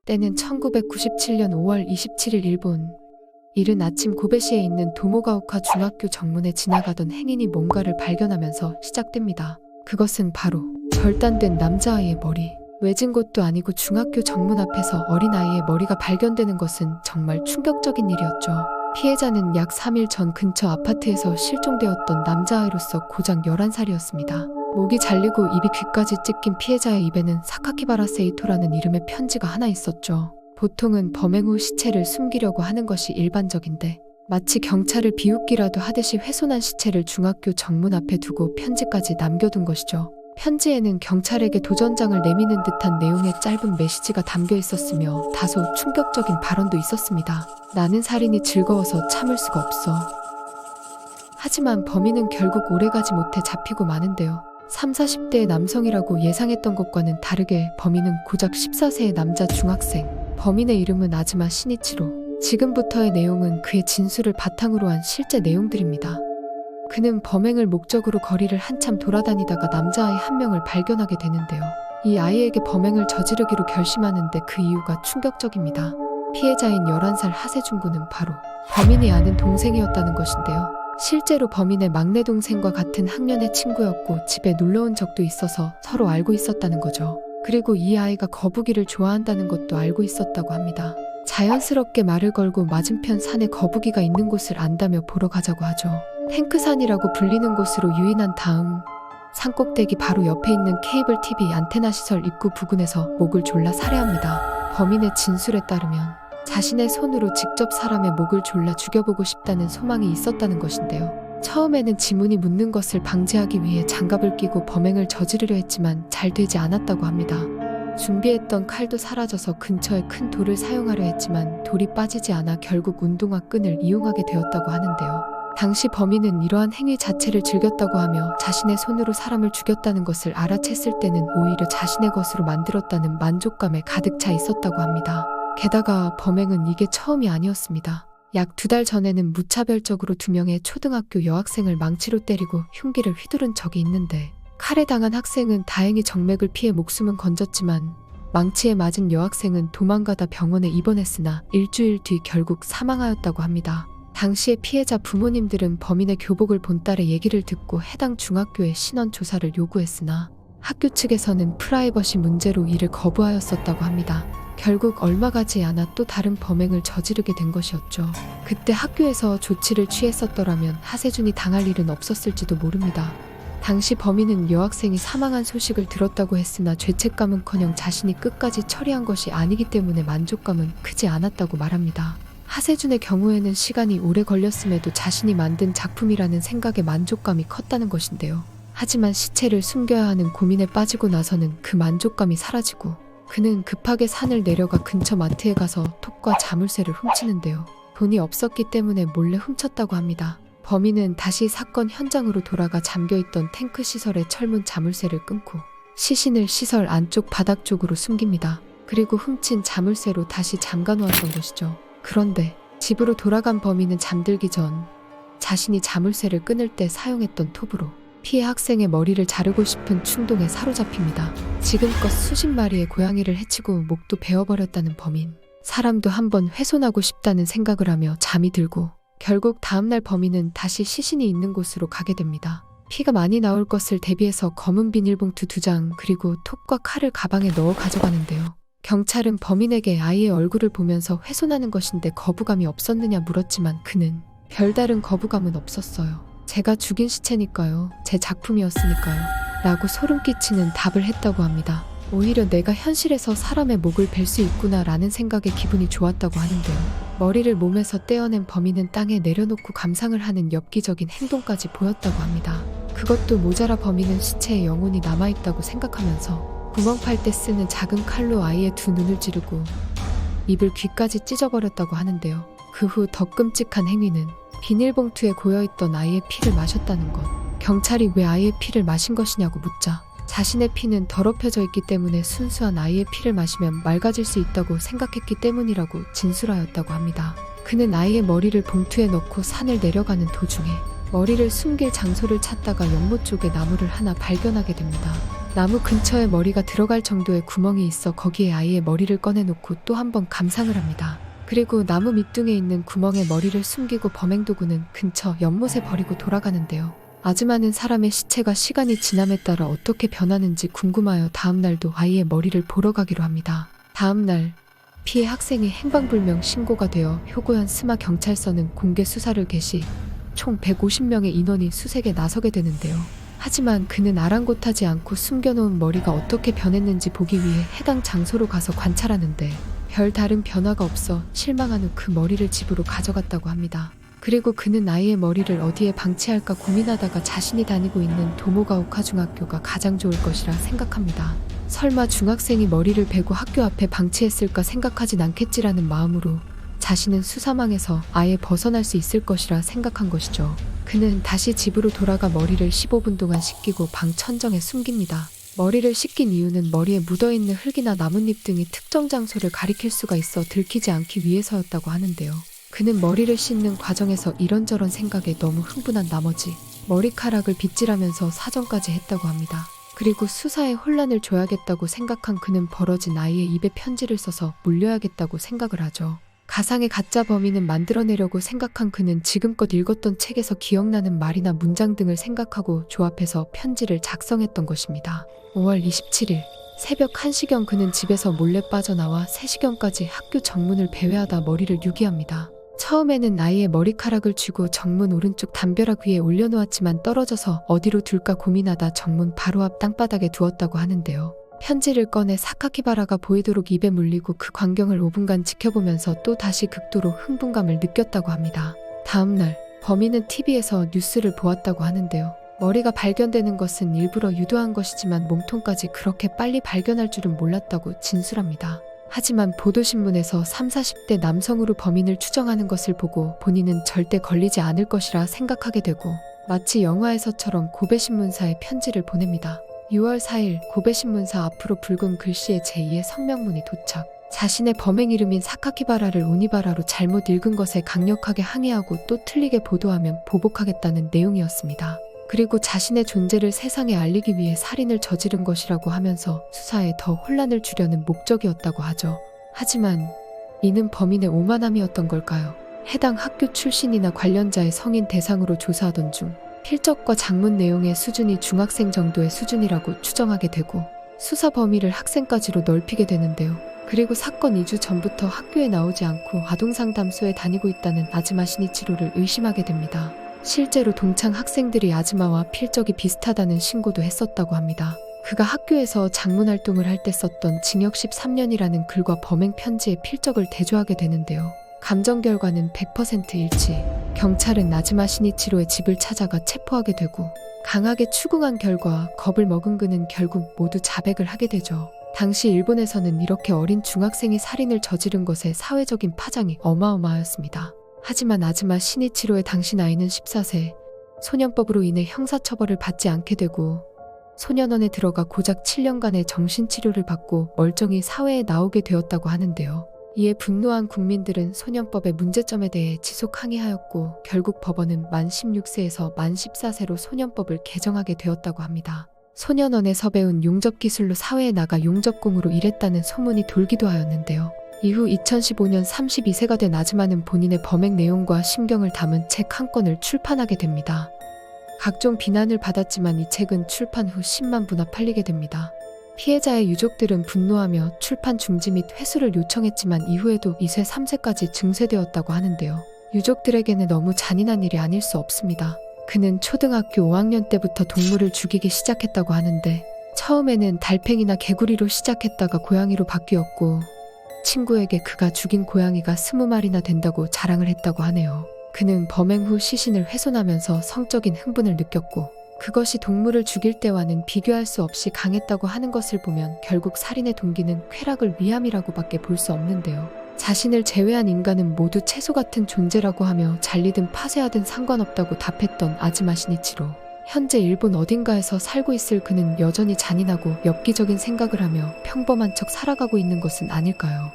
때는 1997년 5월 27일 일본. 이른 아침 고베시에 있는 도모가오카 중학교 정문에 지나가던 행인이 뭔가를 발견하면서 시작됩니다. 그것은 바로 절단된 남자아이의 머리. 외진 곳도 아니고 중학교 정문 앞에서 어린아이의 머리가 발견되는 것은 정말 충격적인 일이었죠. 피해자는 약 3일 전 근처 아파트에서 실종되었던 남자아이로서 고작 11살이었습니다. 목이 잘리고 입이 귀까지 찢긴 피해자의 입에는 사카키바라 세이토라는 이름의 편지가 하나 있었죠. 보통은 범행 후 시체를 숨기려고 하는 것이 일반적인데 마치 경찰을 비웃기라도 하듯이 훼손한 시체를 중학교 정문 앞에 두고 편지까지 남겨둔 것이죠. 편지에는 경찰에게 도전장을 내미는 듯한 내용의 짧은 메시지가 담겨 있었으며 다소 충격적인 발언도 있었습니다. 나는 살인이 즐거워서 참을 수가 없어. 하지만 범인은 결국 오래가지 못해 잡히고 마는데요. 30, 40대의 남성이라고 예상했던 것과는 다르게 범인은 고작 14세의 남자 중학생. 범인의 이름은 아즈마 시니치로. 지금부터의 내용은 그의 진술을 바탕으로 한 실제 내용들입니다. 그는 범행을 목적으로 거리를 한참 돌아다니다가 남자아이 한 명을 발견하게 되는데요. 이 아이에게 범행을 저지르기로 결심하는데 그 이유가 충격적입니다. 피해자인 11살 하세준 군은 바로 범인이 아는 동생이었다는 것인데요. 실제로 범인의 막내 동생과 같은 학년의 친구였고 집에 놀러온 적도 있어서 서로 알고 있었다는 거죠. 그리고 이 아이가 거북이를 좋아한다는 것도 알고 있었다고 합니다. 자연스럽게 말을 걸고 맞은편 산에 거북이가 있는 곳을 안다며 보러 가자고 하죠. 탱크산이라고 불리는 곳으로 유인한 다음 산꼭대기 바로 옆에 있는 케이블 TV 안테나 시설 입구 부근에서 목을 졸라 살해합니다. 범인의 진술에 따르면 자신의 손으로 직접 사람의 목을 졸라 죽여보고 싶다는 소망이 있었다는 것인데요. 처음에는 지문이 묻는 것을 방지하기 위해 장갑을 끼고 범행을 저지르려 했지만 잘 되지 않았다고 합니다. 준비했던 칼도 사라져서 근처에 큰 돌을 사용하려 했지만 돌이 빠지지 않아 결국 운동화 끈을 이용하게 되었다고 하는데요. 당시 범인은 이러한 행위 자체를 즐겼다고 하며 자신의 손으로 사람을 죽였다는 것을 알아챘을 때는 오히려 자신의 것으로 만들었다는 만족감에 가득 차 있었다고 합니다. 게다가 범행은 이게 처음이 아니었습니다. 약 2달 전에는 무차별적으로 2명의 초등학교 여학생을 망치로 때리고 흉기를 휘두른 적이 있는데 칼에 당한 학생은 다행히 정맥을 피해 목숨은 건졌지만 망치에 맞은 여학생은 도망가다 병원에 입원했으나 일주일 뒤 결국 사망하였다고 합니다. 당시의 피해자 부모님들은 범인의 교복을 본 딸의 얘기를 듣고 해당 중학교에 신원 조사를 요구했으나 학교 측에서는 프라이버시 문제로 이를 거부하였었다고 합니다. 결국 얼마 가지 않아 또 다른 범행을 저지르게 된 것이었죠. 그때 학교에서 조치를 취했었더라면 하세준이 당할 일은 없었을지도 모릅니다. 당시 범인은 여학생이 사망한 소식을 들었다고 했으나 죄책감은커녕 자신이 끝까지 처리한 것이 아니기 때문에 만족감은 크지 않았다고 말합니다. 하세준의 경우에는 시간이 오래 걸렸음에도 자신이 만든 작품이라는 생각에 만족감이 컸다는 것인데요. 하지만 시체를 숨겨야 하는 고민에 빠지고 나서는 그 만족감이 사라지고 그는 급하게 산을 내려가 근처 마트에 가서 톱과 자물쇠를 훔치는데요. 돈이 없었기 때문에 몰래 훔쳤다고 합니다. 범인은 다시 사건 현장으로 돌아가 잠겨있던 탱크 시설의 철문 자물쇠를 끊고 시신을 시설 안쪽 바닥 쪽으로 숨깁니다. 그리고 훔친 자물쇠로 다시 잠가놓았던 것이죠. 그런데 집으로 돌아간 범인은 잠들기 전 자신이 자물쇠를 끊을 때 사용했던 톱으로 피해 학생의 머리를 자르고 싶은 충동에 사로잡힙니다. 지금껏 수십 마리의 고양이를 해치고 목도 베어버렸다는 범인. 사람도 한번 훼손하고 싶다는 생각을 하며 잠이 들고 결국 다음날 범인은 다시 시신이 있는 곳으로 가게 됩니다. 피가 많이 나올 것을 대비해서 검은 비닐봉투 2장 그리고 톱과 칼을 가방에 넣어 가져가는데요. 경찰은 범인에게 아이의 얼굴을 보면서 훼손하는 것인데 거부감이 없었느냐 물었지만 그는 별다른 거부감은 없었어요. 제가 죽인 시체니까요. 제 작품이었으니까요. 라고 소름 끼치는 답을 했다고 합니다. 오히려 내가 현실에서 사람의 목을 벨 수 있구나 라는 생각에 기분이 좋았다고 하는데요. 머리를 몸에서 떼어낸 범인은 땅에 내려놓고 감상을 하는 엽기적인 행동까지 보였다고 합니다. 그것도 모자라 범인은 시체에 영혼이 남아있다고 생각하면서 구멍 팔 때 쓰는 작은 칼로 아이의 2눈을 찌르고 입을 귀까지 찢어버렸다고 하는데요. 그 후 더 끔찍한 행위는 비닐봉투에 고여있던 아이의 피를 마셨다는 것. 경찰이 왜 아이의 피를 마신 것이냐고 묻자 자신의 피는 더럽혀져 있기 때문에 순수한 아이의 피를 마시면 맑아질 수 있다고 생각했기 때문이라고 진술하였다고 합니다. 그는 아이의 머리를 봉투에 넣고 산을 내려가는 도중에 머리를 숨길 장소를 찾다가 연못 쪽에 나무를 하나 발견하게 됩니다. 나무 근처에 머리가 들어갈 정도의 구멍이 있어 거기에 아이의 머리를 꺼내놓고 또 한 번 감상을 합니다. 그리고 나무 밑둥에 있는 구멍에 머리를 숨기고 범행 도구는 근처 연못에 버리고 돌아가는데요. 아즈마는 사람의 시체가 시간이 지남에 따라 어떻게 변하는지 궁금하여 다음날도 아이의 머리를 보러 가기로 합니다. 다음날 피해 학생이 행방불명 신고가 되어 효고현 스마 경찰서는 공개 수사를 개시, 총 150명의 인원이 수색에 나서게 되는데요. 하지만 그는 아랑곳하지 않고 숨겨놓은 머리가 어떻게 변했는지 보기 위해 해당 장소로 가서 관찰하는데 별 다른 변화가 없어 실망한 후 그 머리를 집으로 가져갔다고 합니다. 그리고 그는 아이의 머리를 어디에 방치할까 고민하다가 자신이 다니고 있는 도모가오카 중학교가 가장 좋을 것이라 생각합니다. 설마 중학생이 머리를 베고 학교 앞에 방치했을까 생각하진 않겠지라는 마음으로 자신은 수사망에서 아예 벗어날 수 있을 것이라 생각한 것이죠. 그는 다시 집으로 돌아가 머리를 15분 동안 씻기고 방 천정에 숨깁니다. 머리를 씻긴 이유는 머리에 묻어있는 흙이나 나뭇잎 등이 특정 장소를 가리킬 수가 있어 들키지 않기 위해서였다고 하는데요. 그는 머리를 씻는 과정에서 이런저런 생각에 너무 흥분한 나머지 머리카락을 빗질하면서 사정까지 했다고 합니다. 그리고 수사에 혼란을 줘야겠다고 생각한 그는 벌어진 아이의 입에 편지를 써서 물려야겠다고 생각을 하죠. 가상의 가짜 범인은 만들어내려고 생각한 그는 지금껏 읽었던 책에서 기억나는 말이나 문장 등을 생각하고 조합해서 편지를 작성했던 것입니다. 5월 27일 새벽 1시경 그는 집에서 몰래 빠져나와 3시경까지 학교 정문을 배회하다 머리를 유기합니다. 처음에는 아이의 머리카락을 쥐고 정문 오른쪽 담벼락 위에 올려놓았지만 떨어져서 어디로 둘까 고민하다 정문 바로 앞 땅바닥에 두었다고 하는데요. 편지를 꺼내 사카키바라가 보이도록 입에 물리고 그 광경을 5분간 지켜보면서 또 다시 극도로 흥분감을 느꼈다고 합니다. 다음날 범인은 TV에서 뉴스를 보았다고 하는데요. 머리가 발견되는 것은 일부러 유도한 것이지만 몸통까지 그렇게 빨리 발견할 줄은 몰랐다고 진술합니다. 하지만 보도신문에서 30, 40대 남성으로 범인을 추정하는 것을 보고 본인은 절대 걸리지 않을 것이라 생각하게 되고 마치 영화에서처럼 고베신문사에 편지를 보냅니다. 6월 4일 고베신문사 앞으로 붉은 글씨의 제2의 성명문이 도착. 자신의 범행 이름인 사카키바라를 오니바라로 잘못 읽은 것에 강력하게 항의하고 또 틀리게 보도하면 보복하겠다는 내용이었습니다. 그리고 자신의 존재를 세상에 알리기 위해 살인을 저지른 것이라고 하면서 수사에 더 혼란을 주려는 목적이었다고 하죠. 하지만 이는 범인의 오만함이었던 걸까요? 해당 학교 출신이나 관련자의 성인 대상으로 조사하던 중 필적과 작문 내용의 수준이 중학생 정도의 수준이라고 추정하게 되고 수사 범위를 학생까지로 넓히게 되는데요. 그리고 사건 2주 전부터 학교에 나오지 않고 아동상담소에 다니고 있다는 아즈마 시니치로를 의심하게 됩니다. 실제로 동창 학생들이 아즈마와 필적이 비슷하다는 신고도 했었다고 합니다. 그가 학교에서 작문 활동을 할 때 썼던 징역 13년이라는 글과 범행 편지의 필적을 대조하게 되는데요. 감정 결과는 100% 일치. 경찰은 아즈마 시니치로의 집을 찾아가 체포하게 되고 강하게 추궁한 결과 겁을 먹은 그는 결국 모두 자백을 하게 되죠. 당시 일본에서는 이렇게 어린 중학생이 살인을 저지른 것에 사회적인 파장이 어마어마하였습니다. 하지만 아즈마 시니치로의 당시 나이는 14세, 소년법으로 인해 형사처벌을 받지 않게 되고 소년원에 들어가 고작 7년간의 정신치료를 받고 멀쩡히 사회에 나오게 되었다고 하는데요. 이에 분노한 국민들은 소년법의 문제점에 대해 지속 항의하였고 결국 법원은 만 16세에서 만 14세로 소년법을 개정하게 되었다고 합니다. 소년원에서 배운 용접 기술로 사회에 나가 용접공으로 일했다는 소문이 돌기도 하였는데요. 이후 2015년 32세가 된 아즈마는 본인의 범행 내용과 심경을 담은 책 한 권을 출판하게 됩니다. 각종 비난을 받았지만 이 책은 출판 후 10만 부나 팔리게 됩니다. 피해자의 유족들은 분노하며 출판 중지 및 회수를 요청했지만 이후에도 2세, 3세까지 증세되었다고 하는데요. 유족들에게는 너무 잔인한 일이 아닐 수 없습니다. 그는 초등학교 5학년 때부터 동물을 죽이기 시작했다고 하는데 처음에는 달팽이나 개구리로 시작했다가 고양이로 바뀌었고 친구에게 그가 죽인 고양이가 20마리나 된다고 자랑을 했다고 하네요. 그는 범행 후 시신을 훼손하면서 성적인 흥분을 느꼈고 그것이 동물을 죽일 때와는 비교할 수 없이 강했다고 하는 것을 보면 결국 살인의 동기는 쾌락을 위함이라고 밖에 볼 수 없는데요. 자신을 제외한 인간은 모두 채소 같은 존재라고 하며 잘리든 파쇄하든 상관없다고 답했던 아즈마 시니치로. 현재 일본 어딘가에서 살고 있을 그는 여전히 잔인하고 엽기적인 생각을 하며 평범한 척 살아가고 있는 것은 아닐까요?